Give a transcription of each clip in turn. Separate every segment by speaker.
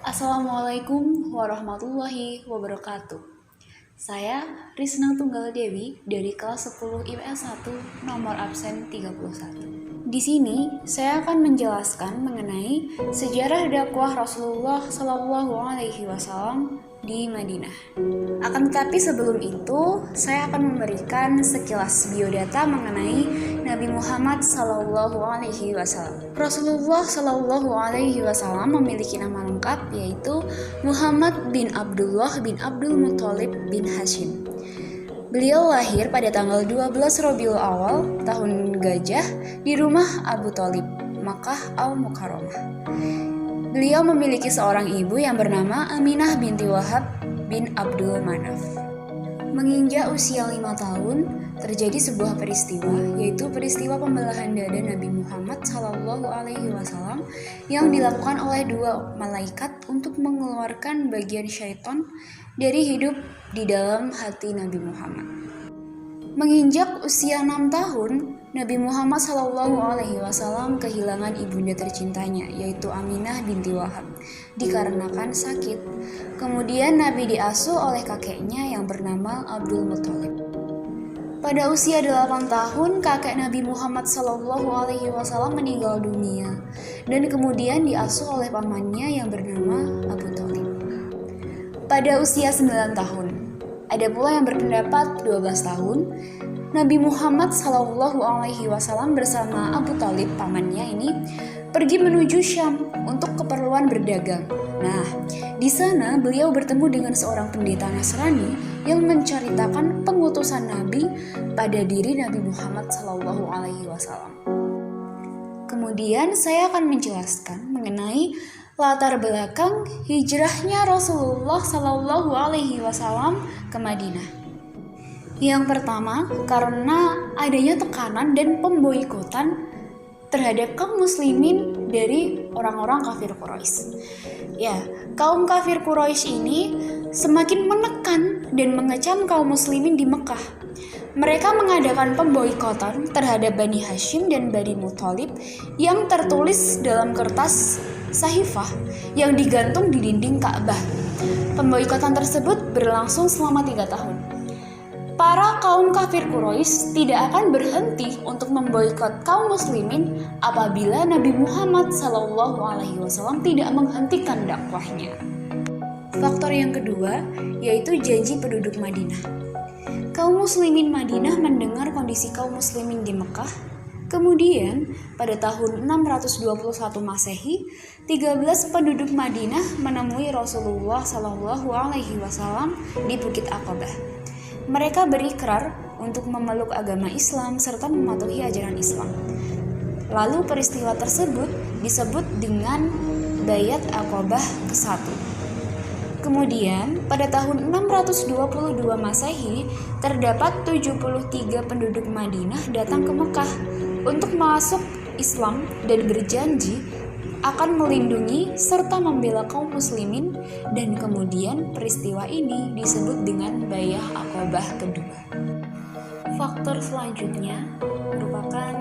Speaker 1: Assalamualaikum warahmatullahi wabarakatuh. Saya Risna Tunggal Dewi dari kelas 10 IPS 1 nomor absen 31. Di sini saya akan menjelaskan mengenai sejarah dakwah Rasulullah Shallallahu Alaihi Wasallam di Madinah. Akan tetapi sebelum itu, saya akan memberikan sekilas biodata mengenai Nabi Muhammad Shallallahu Alaihi Wasallam. Rasulullah Shallallahu Alaihi Wasallam memiliki nama lengkap yaitu Muhammad bin Abdullah bin Abdul Muthalib bin Hashim. Beliau lahir pada tanggal 12 Rabiul Awal tahun Gajah di rumah Abu Thalib, Makkah Al-Mukarramah. Beliau memiliki seorang ibu yang bernama Aminah binti Wahab bin Abdul Manaf. Menginjak usia 5 tahun, terjadi sebuah peristiwa, yaitu peristiwa pembelahan dada Nabi Muhammad Shallallahu Alaihi Wasallam yang dilakukan oleh dua malaikat untuk mengeluarkan bagian syaitan dari hidup di dalam hati Nabi Muhammad. Menginjak usia 6 tahun, Nabi Muhammad Shallallahu Alaihi Wasallam kehilangan ibunda tercintanya, yaitu Aminah binti Wahab, dikarenakan sakit. Kemudian Nabi diasuh oleh kakeknya yang bernama Abdul Muthalib. Pada usia 8 tahun, kakek Nabi Muhammad Shallallahu Alaihi Wasallam meninggal dunia, dan kemudian diasuh oleh pamannya yang bernama Abu Thalib. Pada usia 9 tahun, ada pula yang berpendapat 12 tahun, Nabi Muhammad Shallallahu Alaihi Wasallam bersama Abu Thalib pamannya ini pergi menuju Syam untuk keperluan berdagang. Nah, di sana beliau bertemu dengan seorang pendeta Nasrani yang menceritakan pengutusan Nabi pada diri Nabi Muhammad Shallallahu Alaihi Wasallam. Kemudian saya akan menjelaskan mengenai latar belakang hijrahnya Rasulullah Shallallahu Alaihi Wasallam ke Madinah. Yang pertama, karena adanya tekanan dan pemboikotan terhadap kaum muslimin dari orang-orang kafir Quraisy. Ya, kaum kafir Quraisy ini semakin menekan dan mengecam kaum muslimin di Mekah. Mereka mengadakan pemboikotan terhadap Bani Hashim dan Bani Muthalib yang tertulis dalam kertas sahifah yang digantung di dinding Ka'bah. Pemboikotan tersebut berlangsung selama 3 tahun. Para kaum kafir Quraisy tidak akan berhenti untuk memboikot kaum muslimin apabila Nabi Muhammad SAW tidak menghentikan dakwahnya. Faktor yang kedua yaitu janji penduduk Madinah. Kaum muslimin Madinah mendengar kondisi kaum muslimin di Mekah. Kemudian pada tahun 621 Masehi, 13 penduduk Madinah menemui Rasulullah SAW di Bukit Aqabah. Mereka berikrar untuk memeluk agama Islam serta mematuhi ajaran Islam. Lalu peristiwa tersebut disebut dengan Bayat Aqabah ke-1. Kemudian pada tahun 622 Masehi terdapat 73 penduduk Madinah datang ke Mekah untuk masuk Islam dan berjanji akan melindungi serta membela kaum muslimin, dan kemudian peristiwa ini disebut dengan Bayah Aqabah kedua. Faktor selanjutnya merupakan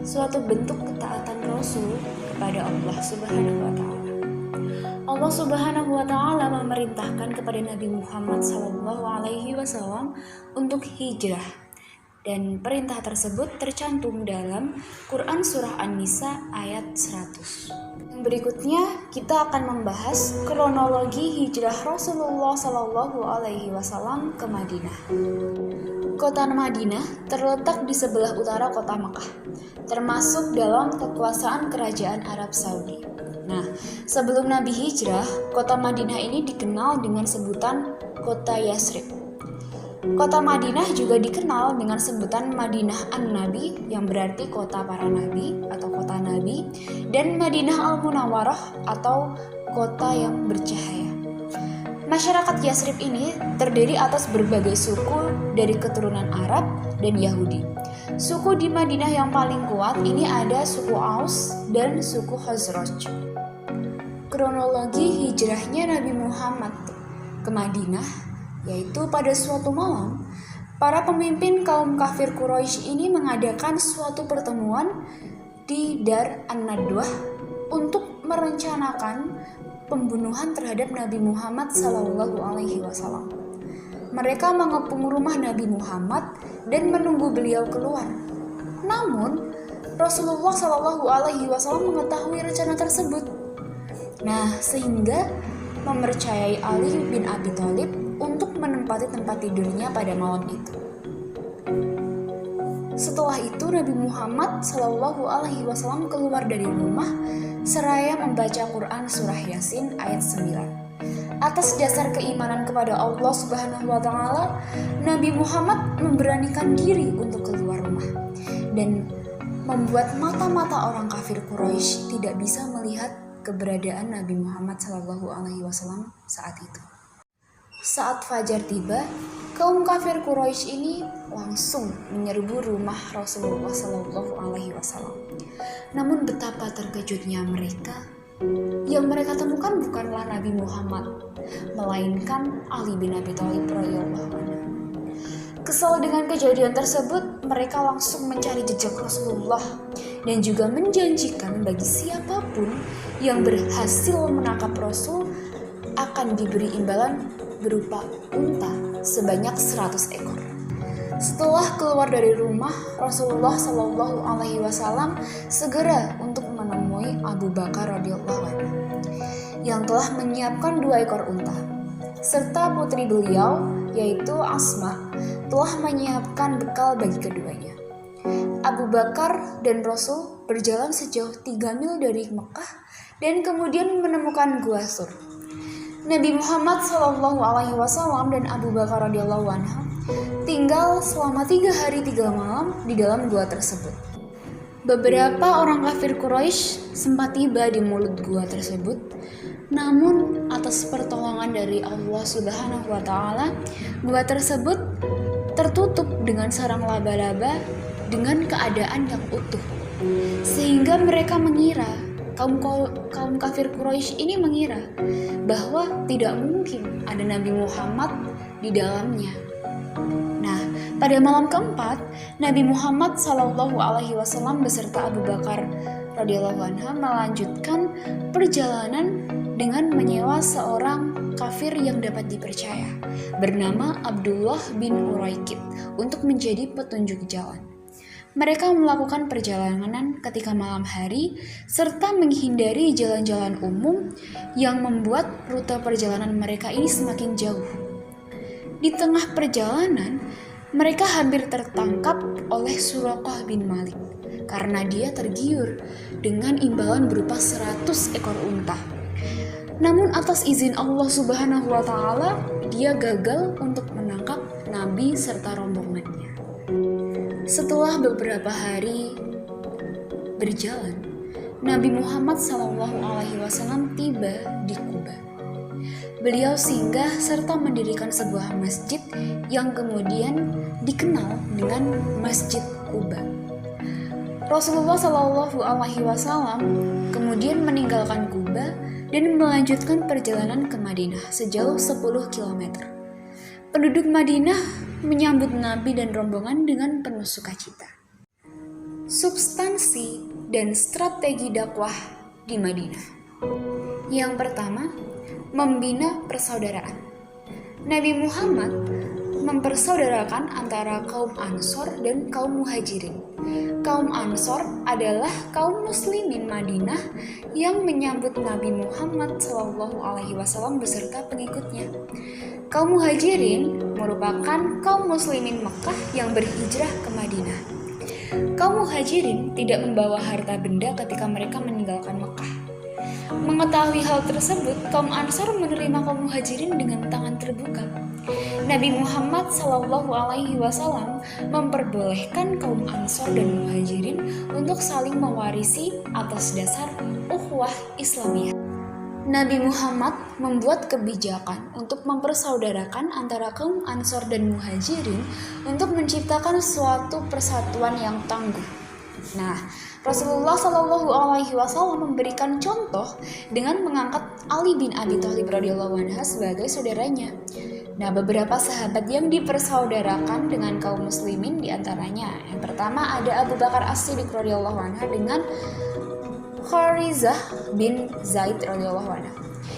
Speaker 1: suatu bentuk ketaatan Rasul kepada Allah Subhanahu wa taala. Allah Subhanahu wa taala memerintahkan kepada Nabi Muhammad SAW untuk hijrah. Dan perintah tersebut tercantum dalam Quran Surah An-Nisa ayat 100. Yang berikutnya kita akan membahas kronologi hijrah Rasulullah Shallallahu Alaihi Wasallam ke Madinah. Kota Madinah terletak di sebelah utara kota Makkah, termasuk dalam kekuasaan kerajaan Arab Saudi. Nah, sebelum Nabi hijrah, kota Madinah ini dikenal dengan sebutan kota Yasrib. Kota Madinah juga dikenal dengan sebutan Madinah An-Nabi, yang berarti kota para nabi atau kota nabi, dan Madinah Al-Munawwarah atau kota yang bercahaya. Masyarakat Yasrib ini terdiri atas berbagai suku dari keturunan Arab dan Yahudi. Suku di Madinah yang paling kuat ini ada suku Aus dan suku Khazraj. Kronologi hijrahnya Nabi Muhammad ke Madinah yaitu pada suatu malam, para pemimpin kaum kafir Quraisy ini mengadakan suatu pertemuan di Dar An-Nadwah untuk merencanakan pembunuhan terhadap Nabi Muhammad SAW. Mereka mengepung rumah Nabi Muhammad dan menunggu beliau keluar. Namun Rasulullah SAW mengetahui rencana tersebut. Nah, sehingga mempercayai Ali bin Abi Thalib untuk menempati tempat tidurnya pada malam itu. Setelah itu Nabi Muhammad SAW keluar dari rumah seraya membaca Quran surah Yasin ayat 9. Atas dasar keimanan kepada Allah Subhanahu wa Ta'ala, Nabi Muhammad memberanikan diri untuk keluar rumah dan membuat mata-mata orang kafir Quraisy tidak bisa melihat keberadaan Nabi Muhammad SAW saat itu. Saat fajar tiba, kaum kafir Quraisy ini langsung menyerbu rumah Rasulullah SAW. Namun betapa terkejutnya mereka. Yang mereka temukan bukanlah Nabi Muhammad, melainkan Ali bin Abi Thalib radhiyallahu anhu. Kesal dengan kejadian tersebut, mereka langsung mencari jejak Rasulullah dan juga menjanjikan bagi siapapun yang berhasil menangkap Rasul akan diberi imbalan berupa unta sebanyak 100 ekor. Setelah keluar dari rumah, Rasulullah SAW segera untuk menemui Abu Bakar radhiyallahu anhu yang telah menyiapkan 2 ekor unta, serta putri beliau yaitu Asma telah menyiapkan bekal bagi keduanya. Abu Bakar dan Rasul berjalan sejauh 3 mil dari Mekah dan kemudian menemukan Gua Sur. Nabi Muhammad SAW dan Abu Bakar radhiyallahu anhu tinggal selama 3 hari 3 malam di dalam gua tersebut. Beberapa orang kafir Quraisy sempat tiba di mulut gua tersebut, namun atas pertolongan dari Allah Subhanahu wa Ta'ala, gua tersebut tertutup dengan sarang laba-laba dengan keadaan yang utuh, sehingga mereka mengira, kaum kafir Quraisy ini mengira bahwa tidak mungkin ada Nabi Muhammad di dalamnya. Nah, pada malam keempat, Nabi Muhammad SAW beserta Abu Bakar radhiyallahu anhu melanjutkan perjalanan dengan menyewa seorang kafir yang dapat dipercaya bernama Abdullah bin Uraikid untuk menjadi petunjuk jalan. Mereka melakukan perjalanan ketika malam hari serta menghindari jalan-jalan umum yang membuat rute perjalanan mereka ini semakin jauh. Di tengah perjalanan, mereka hampir tertangkap oleh Suraqah bin Malik karena dia tergiur dengan imbalan berupa 100 ekor unta. Namun atas izin Allah Subhanahu wa Ta'ala, dia gagal untuk menangkap Nabi serta rombongannya. Setelah beberapa hari berjalan, Nabi Muhammad SAW tiba di Kuba. Beliau singgah serta mendirikan sebuah masjid yang kemudian dikenal dengan Masjid Kuba. Rasulullah SAW kemudian meninggalkan Kuba dan melanjutkan perjalanan ke Madinah sejauh 10 km. Penduduk Madinah menyambut Nabi dan rombongan dengan penuh sukacita. Substansi dan strategi dakwah di Madinah. Yang pertama, membina persaudaraan. Nabi Muhammad mempersaudarakan antara kaum Ansor dan kaum Muhajirin. Kaum Ansor adalah kaum muslimin Madinah yang menyambut Nabi Muhammad SAW beserta pengikutnya. Kaum Muhajirin merupakan kaum muslimin Mekah yang berhijrah ke Madinah. Kaum Muhajirin tidak membawa harta benda ketika mereka meninggalkan Mekah. Mengetahui hal tersebut, kaum Ansor menerima kaum Muhajirin dengan tangan terbuka. Nabi Muhammad SAW memperbolehkan kaum Ansor dan Muhajirin untuk saling mewarisi atas dasar ukhuwah Islamiyah. Nabi Muhammad membuat kebijakan untuk mempersaudarakan antara kaum Ansor dan Muhajirin untuk menciptakan suatu persatuan yang tangguh. Nah, Rasulullah SAW memberikan contoh dengan mengangkat Ali bin Abi Thalib radhiyallahu anhu sebagai saudaranya. Nah, beberapa sahabat yang dipersaudarakan dengan kaum muslimin diantaranya, yang pertama ada Abu Bakar As-Siddiq radhiyallahu anhu dengan Kharizah bin Zaid radhiyallahu anhu.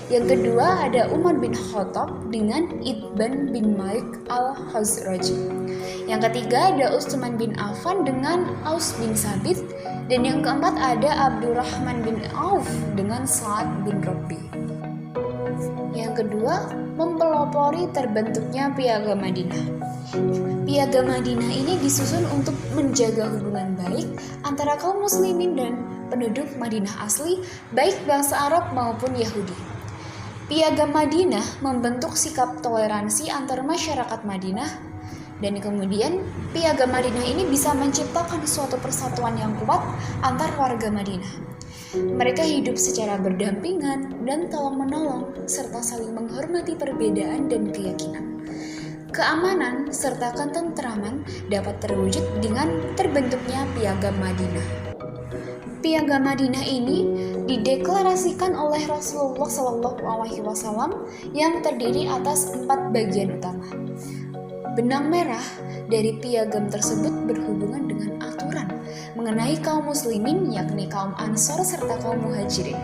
Speaker 1: Yang kedua ada Umar bin Khattab dengan Itban bin Malik al-Khazraji. Yang ketiga ada Utsman bin Affan dengan Aus bin Sabit. Dan yang keempat ada Abdurrahman bin Auf dengan Sa'ad bin Rabi. Yang kedua, mempelopori terbentuknya Piagam Madinah. Piagam Madinah ini disusun untuk menjaga hubungan baik antara kaum muslimin dan penduduk Madinah asli, baik bangsa Arab maupun Yahudi. Piagam Madinah membentuk sikap toleransi antar masyarakat Madinah, dan kemudian Piagam Madinah ini bisa menciptakan suatu persatuan yang kuat antar warga Madinah. Mereka hidup secara berdampingan dan tolong-menolong serta saling menghormati perbedaan dan keyakinan. Keamanan serta ketentraman dapat terwujud dengan terbentuknya Piagam Madinah. Piagam Madinah ini dideklarasikan oleh Rasulullah SAW yang terdiri atas 4 bagian utama. Benang merah dari piagam tersebut berhubungan dengan aturan mengenai kaum muslimin, yakni kaum Ansor serta kaum Muhajirin.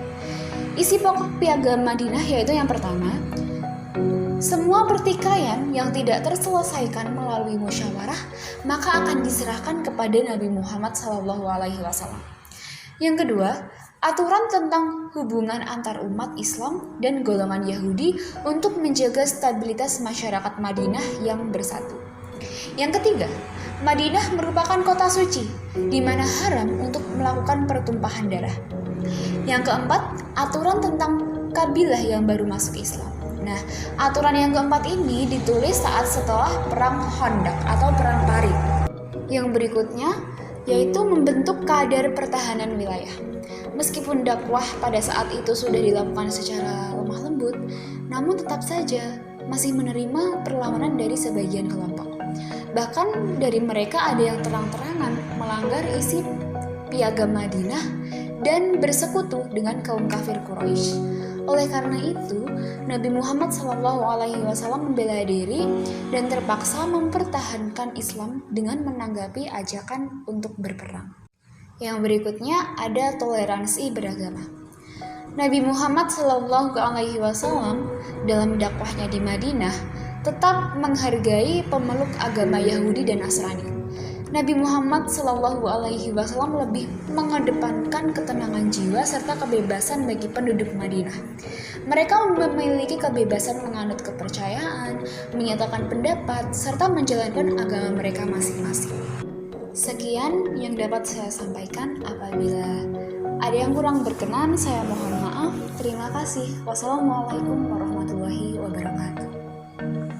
Speaker 1: Isi pokok Piagam Madinah yaitu yang pertama, semua pertikaian yang tidak terselesaikan melalui musyawarah maka akan diserahkan kepada Nabi Muhammad SAW. Yang kedua, aturan tentang hubungan antar umat Islam dan golongan Yahudi untuk menjaga stabilitas masyarakat Madinah yang bersatu. Yang ketiga, Madinah merupakan kota suci, di mana haram untuk melakukan pertumpahan darah. Yang keempat, aturan tentang kabilah yang baru masuk Islam. Nah, aturan yang keempat ini ditulis saat setelah Perang Khandaq atau Perang Parit. Yang berikutnya, yaitu membentuk kadar pertahanan wilayah. Meskipun dakwah pada saat itu sudah dilakukan secara lemah lembut, namun tetap saja masih menerima perlawanan dari sebagian kelompok. Bahkan dari mereka ada yang terang-terangan melanggar isi Piagam Madinah dan bersekutu dengan kaum kafir Quraisy. Oleh karena itu, Nabi Muhammad SAW membela diri dan terpaksa mempertahankan Islam dengan menanggapi ajakan untuk berperang. Yang berikutnya ada toleransi beragama. Nabi Muhammad SAW dalam dakwahnya di Madinah tetap menghargai pemeluk agama Yahudi dan Nasrani. Nabi Muhammad SAW lebih mengedepankan ketenangan jiwa serta kebebasan bagi penduduk Madinah. Mereka memiliki kebebasan menganut kepercayaan, menyatakan pendapat, serta menjalankan agama mereka masing-masing. Sekian yang dapat saya sampaikan. Apabila ada yang kurang berkenan, saya mohon maaf. Terima kasih. Wassalamualaikum warahmatullahi wabarakatuh.